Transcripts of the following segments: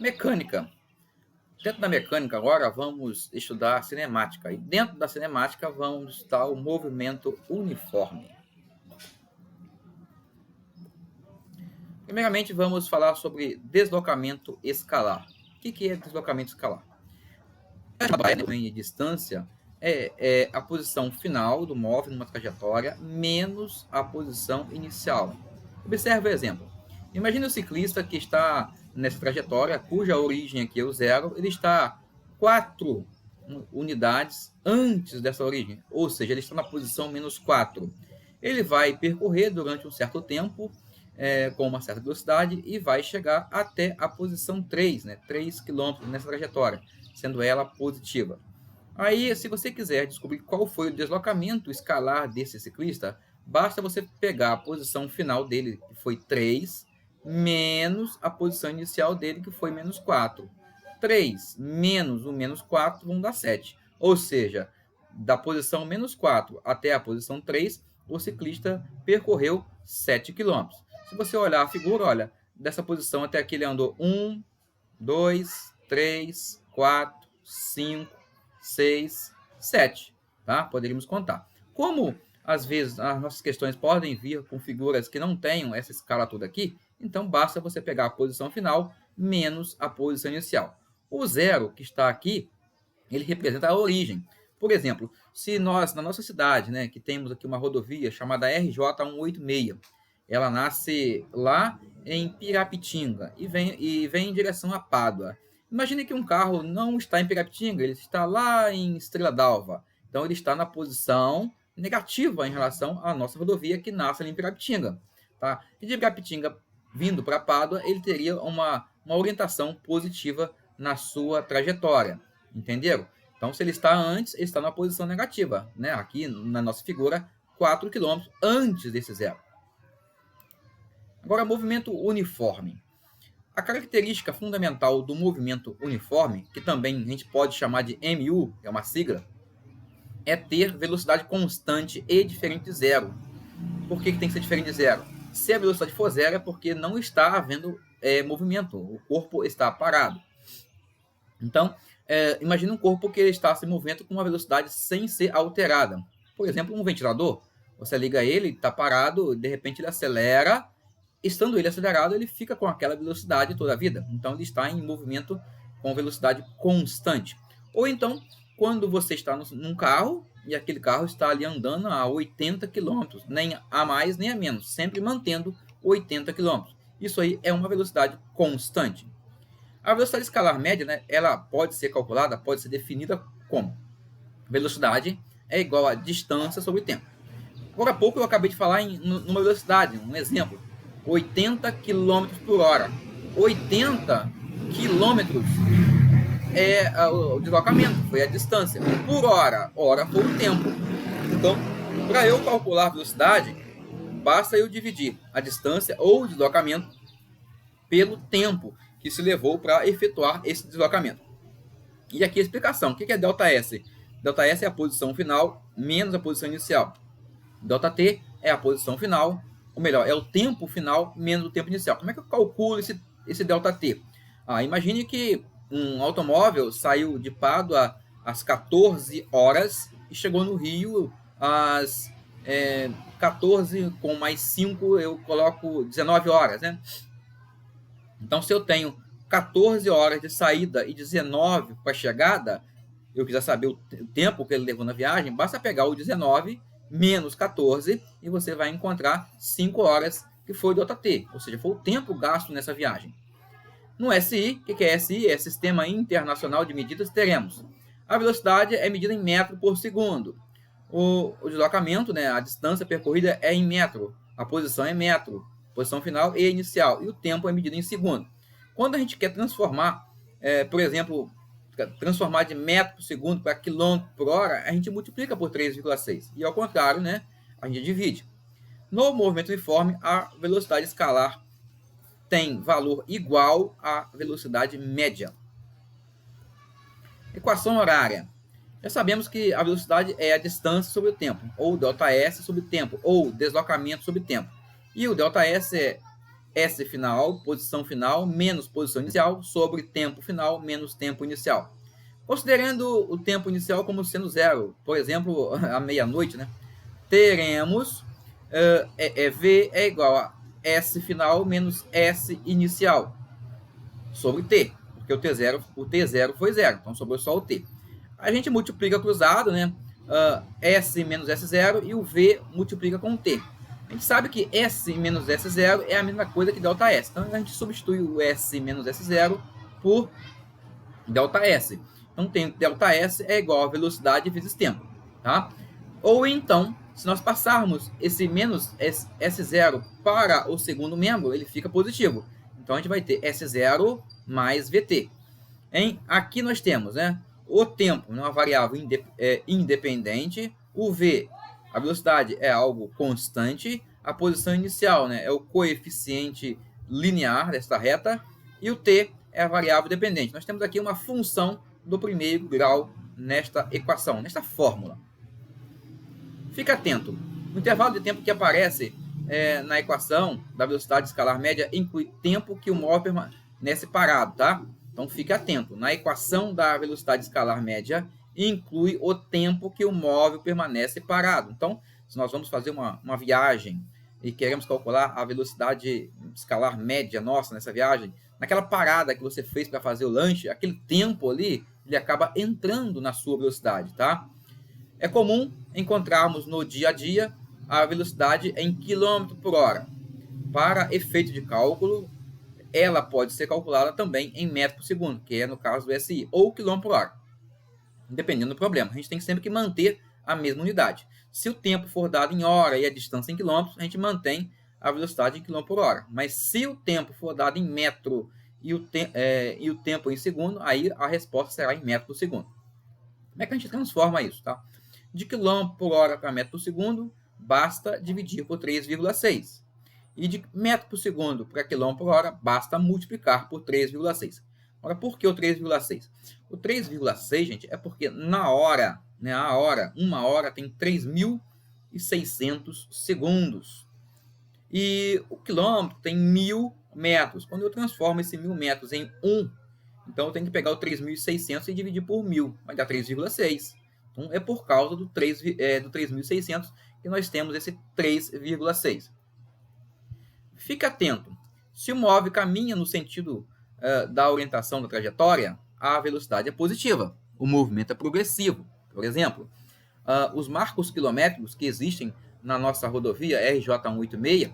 Mecânica. Dentro da mecânica, agora vamos estudar cinemática. E dentro da cinemática, vamos estudar o movimento uniforme. Primeiramente, vamos falar sobre deslocamento escalar. O que é deslocamento escalar? Em distância é a posição final do móvel numa trajetória menos a posição inicial. Observe o exemplo. Imagine o ciclista que está nessa trajetória, cuja origem aqui é o zero, ele está 4 unidades antes dessa origem, ou seja, ele está na posição menos 4. Ele vai percorrer durante um certo tempo, com uma certa velocidade, e vai chegar até a posição 3, 3 km nessa trajetória, sendo ela positiva. Aí, se você quiser descobrir qual foi o deslocamento escalar desse ciclista, basta você pegar a posição final dele, que foi 3, menos a posição inicial dele, que foi menos 4. 3 menos o menos 4 vão dar 7. Ou seja, da posição menos 4 até a posição 3, o ciclista percorreu 7 km. Se você olhar a figura, olha, dessa posição até aqui ele andou 1, 2, 3, 4, 5, 6, 7. Tá? Poderíamos contar. Como, às vezes, as nossas questões podem vir com figuras que não tenham essa escala toda aqui, então basta você pegar a posição final menos a posição inicial. O zero que está aqui, ele representa a origem. Por exemplo, se nós, na nossa cidade, que temos aqui uma rodovia chamada RJ186, ela nasce lá em Pirapitinga e vem em direção a Pádua. Imagine que um carro não está em Pirapitinga, ele está lá em Estrela d'Alva. Então, ele está na posição negativa em relação à nossa rodovia que nasce ali em Pirapitinga. Tá? E de Pirapitinga, vindo para Pádua, ele teria uma orientação positiva na sua trajetória. Entenderam? Então, se ele está antes, ele está na posição negativa. Aqui, na nossa figura, 4 km antes desse zero. Agora, movimento uniforme. A característica fundamental do movimento uniforme, que também a gente pode chamar de MU, é uma sigla, é ter velocidade constante e diferente de zero. Por que tem que ser diferente de zero? Se a velocidade for zero, é porque não está havendo movimento, o corpo está parado. Então, imagine um corpo que está se movendo com uma velocidade sem ser alterada. Por exemplo, um ventilador. Você liga ele, está parado, de repente ele acelera. Estando ele acelerado, ele fica com aquela velocidade toda a vida. Então, ele está em movimento com velocidade constante. Ou então, quando você está num carro e aquele carro está ali andando a 80 km, nem a mais nem a menos, sempre mantendo 80 km. Isso aí é uma velocidade constante. A velocidade escalar média, ela pode ser calculada, pode ser definida como velocidade é igual a distância sobre tempo. Agora há pouco eu acabei de falar numa velocidade, um exemplo, 80 km por hora. 80 km é o deslocamento, foi a distância. Por hora, hora foi o tempo. Então, para eu calcular a velocidade, basta eu dividir a distância ou o deslocamento pelo tempo que se levou para efetuar esse deslocamento. E aqui a explicação. O que é ΔS? ΔS é a posição final menos a posição inicial. ΔT é a posição final, ou melhor, é o tempo final menos o tempo inicial. Como é que eu calculo esse ΔT? Imagine que um automóvel saiu de Pádua às 14 horas e chegou no Rio às 14 com mais 5, eu coloco 19 horas, Então, se eu tenho 14 horas de saída e 19 para a chegada, eu quiser saber o tempo que ele levou na viagem, basta pegar o 19 menos 14 e você vai encontrar 5 horas que foi do ΔT, ou seja, foi o tempo gasto nessa viagem. No SI, o que é SI? É Sistema Internacional de Medidas, teremos a velocidade é medida em metro por segundo, o deslocamento, a distância percorrida é em metro, a posição é metro, posição final e inicial, e o tempo é medido em segundo. Quando a gente quer transformar, por exemplo, transformar de metro por segundo para quilômetro por hora, a gente multiplica por 3,6. E ao contrário, a gente divide. No movimento uniforme, a velocidade escalar tem valor igual à velocidade média. Equação horária. Já sabemos que a velocidade é a distância sobre o tempo, ou ΔS sobre o tempo, ou deslocamento sobre o tempo. E o ΔS S final, posição final, menos posição inicial, sobre tempo final, menos tempo inicial. Considerando o tempo inicial como sendo zero, por exemplo, à meia-noite, né? Teremos V é igual a S final menos S inicial, sobre T, porque o T0 foi zero, então sobrou só o T. A gente multiplica cruzado, né? S menos S0 e o V multiplica com o T. A gente sabe que S menos S0 é a mesma coisa que ΔS. Então a gente substitui o S menos S0 por ΔS. Então tem ΔS é igual a velocidade vezes tempo, tá? Ou então, se nós passarmos esse menos S0 para o segundo membro, ele fica positivo. Então a gente vai ter S0 mais VT. Aqui nós temos, né, o tempo, uma variável independente, o V, a velocidade é algo constante, a posição inicial, né, é o coeficiente linear desta reta, e o T é a variável dependente. Nós temos aqui uma função do primeiro grau nesta equação, nesta fórmula. Fica atento. O intervalo de tempo que aparece na equação da velocidade escalar média inclui tempo que o móvel permanece parado, tá? Então, fique atento. Na equação da velocidade escalar média, inclui o tempo que o móvel permanece parado. Então, se nós vamos fazer uma viagem e queremos calcular a velocidade escalar média nossa nessa viagem, naquela parada que você fez para fazer o lanche, aquele tempo ali, ele acaba entrando na sua velocidade, tá? É comum encontrarmos no dia a dia a velocidade em km por hora. Para efeito de cálculo, ela pode ser calculada também em metro por segundo, que é no caso do SI, ou quilômetro por hora, dependendo do problema. A gente tem sempre que manter a mesma unidade. Se o tempo for dado em hora e a distância em quilômetros, a gente mantém a velocidade em quilômetro por hora. Mas se o tempo for dado em metro e o tempo em segundo, aí a resposta será em metro por segundo. Como é que a gente transforma isso, tá? De quilômetro por hora para metro por segundo, basta dividir por 3,6. E de metro por segundo para quilômetro por hora, basta multiplicar por 3,6. Agora, por que o 3,6? O 3,6, gente, é porque na hora, né, uma hora tem 3.600 segundos. E o quilômetro tem 1.000 metros. Quando eu transformo esse 1.000 metros em 1, então eu tenho que pegar o 3.600 e dividir por 1.000, vai dar 3,6. Então é por causa do 3.600 que nós temos esse 3,6. Fique atento. Se o móvel caminha no sentido da orientação da trajetória, a velocidade é positiva. O movimento é progressivo. Por exemplo, os marcos quilométricos que existem na nossa rodovia RJ186,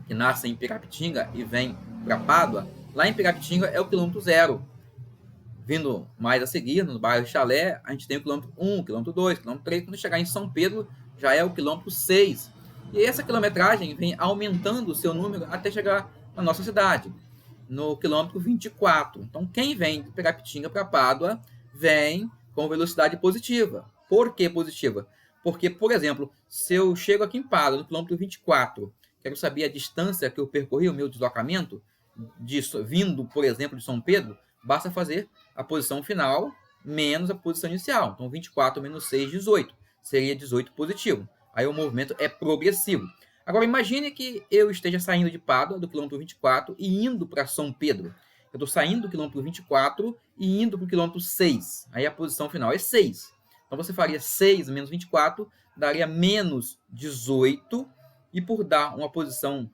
que nasce em Pirapitinga e vem para Pádua, lá em Pirapitinga é o quilômetro 0. Vindo mais a seguir, no bairro Chalé, a gente tem o quilômetro 1, quilômetro 2, quilômetro 3. Quando chegar em São Pedro, já é o quilômetro 6. E essa quilometragem vem aumentando o seu número até chegar na nossa cidade, no quilômetro 24. Então, quem vem de Pirapitinga para Pádua, vem com velocidade positiva. Por que positiva? Porque, por exemplo, se eu chego aqui em Pádua, no quilômetro 24, quero saber a distância que eu percorri, o meu deslocamento, vindo, por exemplo, de São Pedro, basta fazer a posição final menos a posição inicial. Então, 24 menos 6, 18. Seria 18 positivo. Aí o movimento é progressivo. Agora, imagine que eu esteja saindo de Pádua, do quilômetro 24, e indo para São Pedro. Eu estou saindo do quilômetro 24 e indo para o quilômetro 6. Aí a posição final é 6. Então, você faria 6 menos 24, daria menos 18. E por dar uma posição,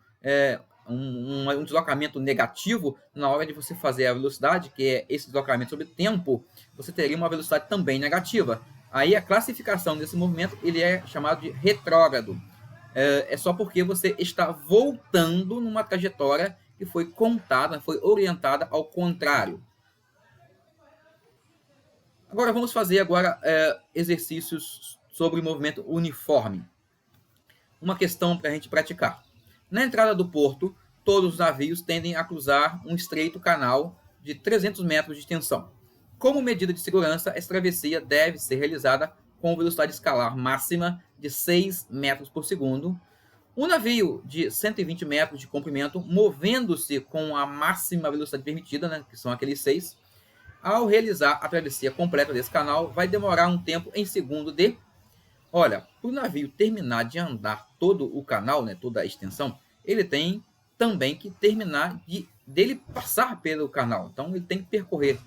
um deslocamento negativo, na hora de você fazer a velocidade, que é esse deslocamento sobre tempo, você teria uma velocidade também negativa. Aí a classificação desse movimento ele é chamado de retrógrado. É só porque você está voltando numa trajetória que foi contada, foi orientada ao contrário. Agora vamos fazer exercícios sobre o movimento uniforme. Uma questão para a gente praticar. Na entrada do porto, todos os navios tendem a cruzar um estreito canal de 300 metros de extensão. Como medida de segurança, essa travessia deve ser realizada com velocidade escalar máxima de 6 metros por segundo. Um navio de 120 metros de comprimento, movendo-se com a máxima velocidade permitida, né, que são aqueles 6, ao realizar a travessia completa desse canal, vai demorar um tempo em segundo de... Olha, para o navio terminar de andar todo o canal, né, toda a extensão, ele tem também que terminar dele passar pelo canal. Então ele tem que percorrer,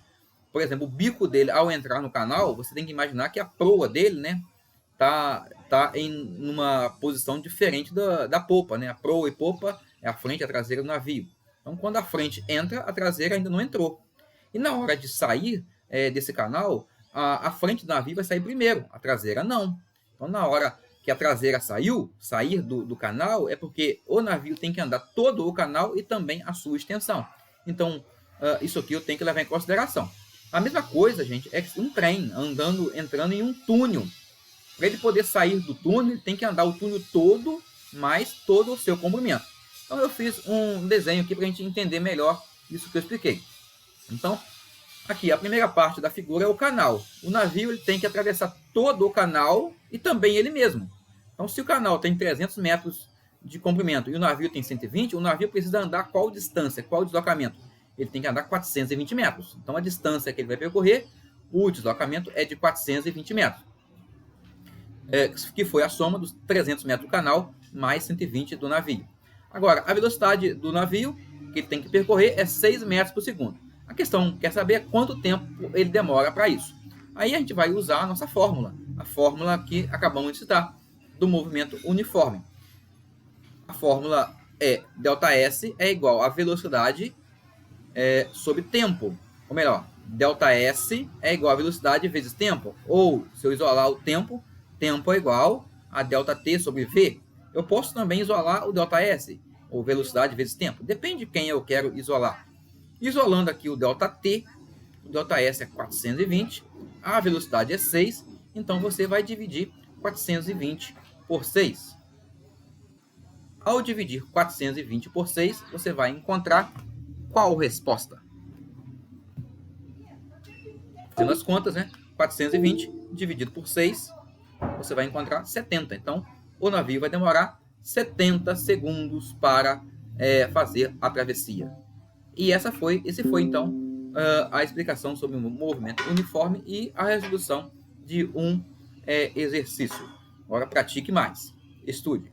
por exemplo, o bico dele ao entrar no canal. Você tem que imaginar que a proa dele, né, tá em uma posição diferente da polpa, né? A proa e polpa é a frente e a traseira do navio. Então quando a frente entra, a traseira ainda não entrou. E na hora de sair desse canal, a frente do navio vai sair primeiro, a traseira não. Então na hora que a traseira sair do canal, é porque o navio tem que andar todo o canal e também a sua extensão. Então, isso aqui eu tenho que levar em consideração. A mesma coisa, gente, é um trem entrando em um túnel. Para ele poder sair do túnel, ele tem que andar o túnel todo, mais todo o seu comprimento. Então, eu fiz um desenho aqui para a gente entender melhor isso que eu expliquei. Então, aqui, a primeira parte da figura é o canal. O navio ele tem que atravessar todo o canal e também ele mesmo. Então, se o canal tem 300 metros de comprimento e o navio tem 120, o navio precisa andar qual distância, qual deslocamento? Ele tem que andar 420 metros. Então, a distância que ele vai percorrer, o deslocamento é de 420 metros. Que foi a soma dos 300 metros do canal mais 120 do navio. Agora, a velocidade do navio que ele tem que percorrer é 6 metros por segundo. A questão quer saber quanto tempo ele demora para isso. Aí a gente vai usar a nossa fórmula, a fórmula que acabamos de citar, do movimento uniforme. A fórmula é ΔS é igual a velocidade sobre tempo. Ou melhor, ΔS é igual a velocidade vezes tempo. Ou, se eu isolar o tempo, tempo é igual a ΔT sobre V. Eu posso também isolar o ΔS, ou velocidade vezes tempo. Depende de quem eu quero isolar. Isolando aqui o ΔT, o ΔS é 420, a velocidade é 6, então você vai dividir 420 por 6. Ao dividir 420 por 6, você vai encontrar qual resposta? Fazendo as contas, né? 420 dividido por 6, você vai encontrar 70. Então, o navio vai demorar 70 segundos para fazer a travessia. E esse foi, então, a explicação sobre o movimento uniforme e a resolução de um exercício. Agora pratique mais. Estude.